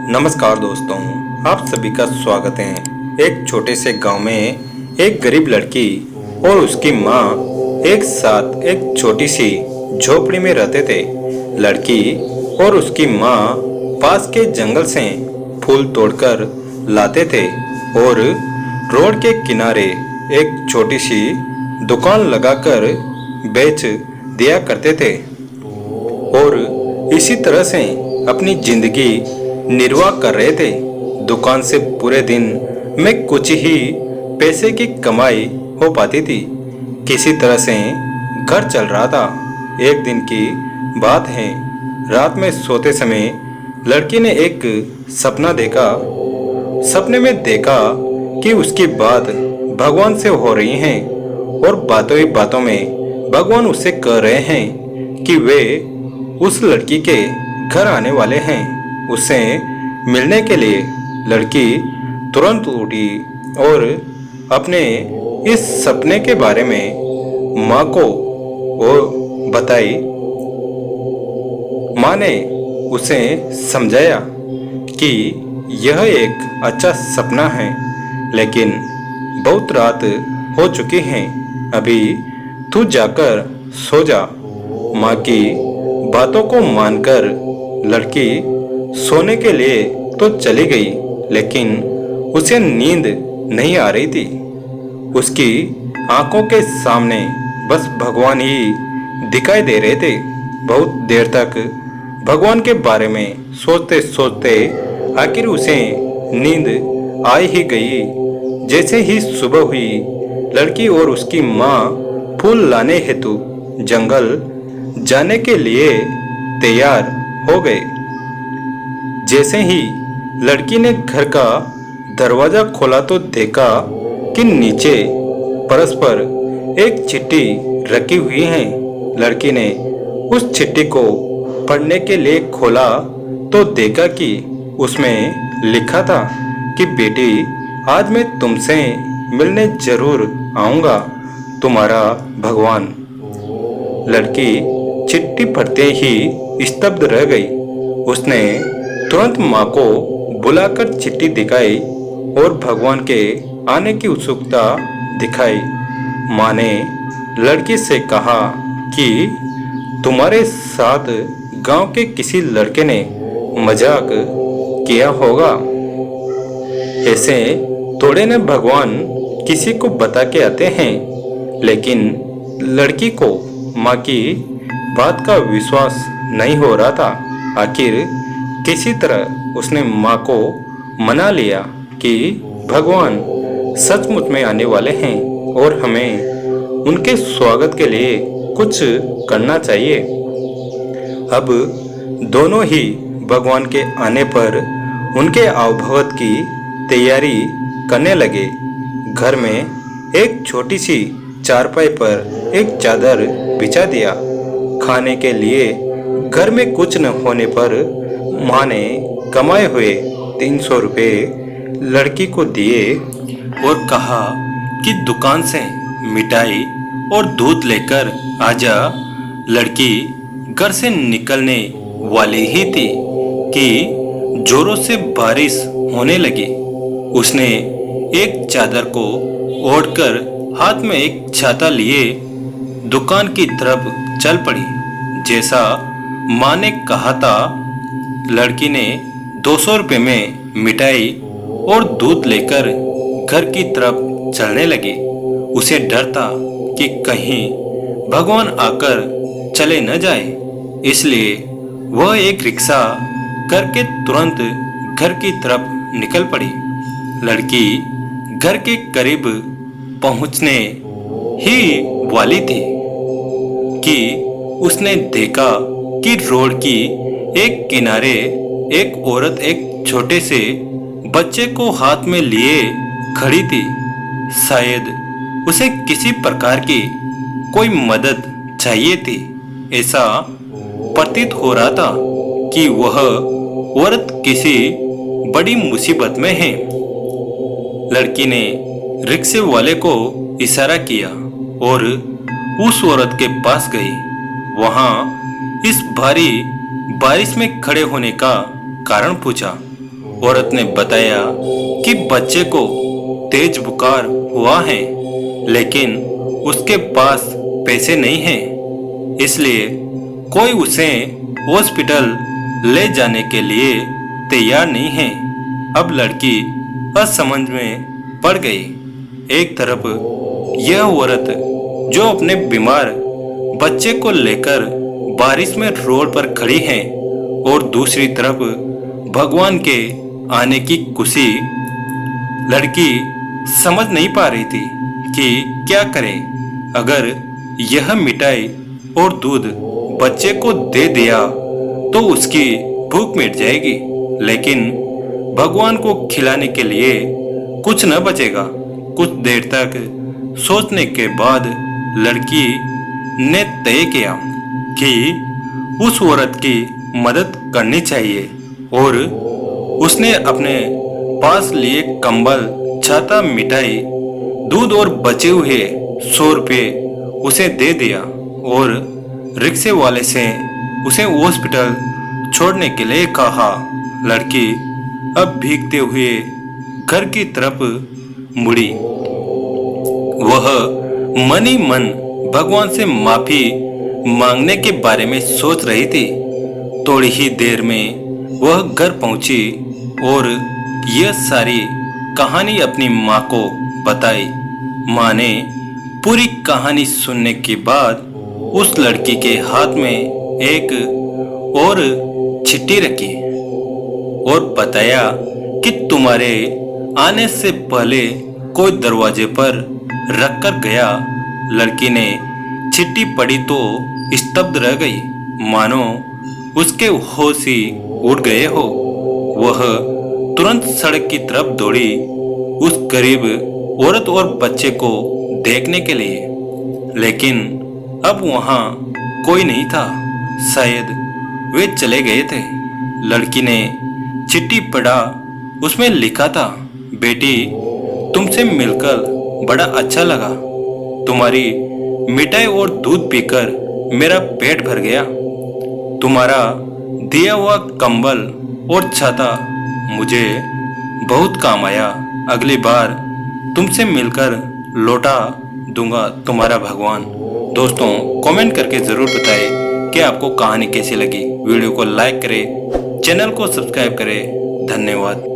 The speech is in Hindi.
नमस्कार दोस्तों, आप सभी का स्वागत है। एक छोटे से गांव में एक गरीब लड़की और उसकी माँ एक साथ एक छोटी सी झोपड़ी में रहते थे। लड़की और उसकी माँ पास के जंगल से फूल तोड़कर लाते थे और रोड के किनारे एक छोटी सी दुकान लगाकर बेच दिया करते थे और इसी तरह से अपनी जिंदगी निर्वाह कर रहे थे। दुकान से पूरे दिन में कुछ ही पैसे की कमाई हो पाती थी। किसी तरह से घर चल रहा था। एक दिन की बात है, रात में सोते समय लड़की ने एक सपना देखा। सपने में देखा कि उसकी बात भगवान से हो रही है और बातों ही बातों में भगवान उससे कह रहे हैं कि वे उस लड़की के घर आने वाले हैं उससे मिलने के लिए। लड़की तुरंत उठी और अपने इस सपने के बारे में माँ को वो बताई। माँ ने उसे समझाया कि यह एक अच्छा सपना है, लेकिन बहुत रात हो चुकी है, अभी तू जाकर सो जा। माँ की बातों को मानकर लड़की सोने के लिए तो चली गई, लेकिन उसे नींद नहीं आ रही थी। उसकी आंखों के सामने बस भगवान ही दिखाई दे रहे थे। बहुत देर तक भगवान के बारे में सोचते सोचते आखिर उसे नींद आ ही गई। जैसे ही सुबह हुई, लड़की और उसकी माँ फूल लाने हेतु जंगल जाने के लिए तैयार हो गए। जैसे ही लड़की ने घर का दरवाजा खोला तो देखा कि नीचे परस्पर एक चिट्ठी रखी हुई है। लड़की ने उस चिट्ठी को पढ़ने के लिए खोला तो देखा कि उसमें लिखा था कि बेटी, आज मैं तुमसे मिलने जरूर आऊंगा, तुम्हारा भगवान। लड़की चिट्ठी पढ़ते ही स्तब्ध रह गई। उसने तुरंत माँ को बुलाकर चिट्ठी दिखाई और भगवान के आने की उत्सुकता दिखाई। माँ ने लड़की से कहा कि तुम्हारे साथ गांव के किसी लड़के ने मजाक किया होगा। ऐसे थोड़े न भगवान किसी को बता के आते हैं। लेकिन लड़की को माँ की बात का विश्वास नहीं हो रहा था। आखिर किसी तरह उसने माँ को मना लिया कि भगवान सचमुच में आने वाले हैं और हमें उनके स्वागत के लिए कुछ करना चाहिए। अब दोनों ही भगवान के आने पर उनके आवभगत की तैयारी करने लगे। घर में एक छोटी सी चारपाई पर एक चादर बिछा दिया। खाने के लिए घर में कुछ न होने पर माँ ने कमाए हुए 300 रुपये लड़की को दिए और कहा कि दुकान से मिठाई और दूध लेकर आजा। लड़की घर से निकलने वाली ही थी कि जोरों से बारिश होने लगी। उसने एक चादर को ओढ़कर हाथ में एक छाता लिए दुकान की तरफ चल पड़ी। जैसा माँ ने कहा था, लड़की ने 200 रुपये में मिठाई और दूध लेकर घर की तरफ चलने लगी। उसे डर था कि कहीं भगवान आकर चले न जाए, इसलिए वह एक रिक्शा करके तुरंत घर की तरफ निकल पड़ी। लड़की घर के करीब पहुंचने ही वाली थी कि उसने देखा कि रोड की एक किनारे एक औरत एक छोटे से बच्चे को हाथ में लिए खड़ी थी। शायद उसे किसी प्रकार की कोई मदद चाहिए थी। ऐसा प्रतीत हो रहा था कि वह औरत किसी बड़ी मुसीबत में है। लड़की ने रिक्शे वाले को इशारा किया और उस औरत के पास गई। वहां इस भारी बारिश में खड़े होने का कारण पूछा। औरत ने बताया कि बच्चे को तेज बुखार हुआ है, लेकिन उसके पास पैसे नहीं हैं, इसलिए कोई उसे हॉस्पिटल ले जाने के लिए तैयार नहीं है। अब लड़की असमझ में पड़ गई। एक तरफ यह औरत जो अपने बीमार बच्चे को लेकर बारिश में रोड पर खड़ी है, और दूसरी तरफ भगवान के आने की खुशी। लड़की समझ नहीं पा रही थी कि क्या करे। अगर यह मिठाई और दूध बच्चे को दे दिया तो उसकी भूख मिट जाएगी, लेकिन भगवान को खिलाने के लिए कुछ न बचेगा। कुछ देर तक सोचने के बाद लड़की ने तय किया कि उस औरत की मदद करनी चाहिए, और उसने अपने पास लिए कंबल, छाता, मिठाई, दूध और बचे हुए 100 रुपये उसे दे दिया, और रिक्शे वाले से उसे हॉस्पिटल छोड़ने के लिए कहा। लड़की अब भीगते हुए घर की तरफ मुड़ी। वह मन ही मन भगवान से माफी मांगने के बारे में सोच रही थी। थोड़ी ही देर में वह घर पहुंची और यह सारी कहानी अपनी माँ को बताई। माँ ने पूरी कहानी सुनने के बाद उस लड़की के हाथ में एक और चिट्ठी रखी और बताया कि तुम्हारे आने से पहले कोई दरवाजे पर रख कर गया। लड़की ने चिट्ठी पढ़ी तो स्तब्ध रह गई, मानो उसके होश ही उड़ गए हो। वह तुरंत सड़क की तरफ दौड़ी उस गरीब औरत और बच्चे को देखने के लिए, लेकिन अब वहां कोई नहीं था। शायद वे चले गए थे। लड़की ने चिट्ठी पढ़ा। उसमें लिखा था, बेटी, तुमसे मिलकर बड़ा अच्छा लगा। तुम्हारी मिठाई और दूध पीकर मेरा पेट भर गया। तुम्हारा दिया हुआ कंबल और छाता मुझे बहुत काम आया। अगली बार तुमसे मिलकर लौटा दूंगा, तुम्हारा भगवान। दोस्तों, कमेंट करके जरूर बताएं कि आपको कहानी कैसी लगी। वीडियो को लाइक करें, चैनल को सब्सक्राइब करें। धन्यवाद।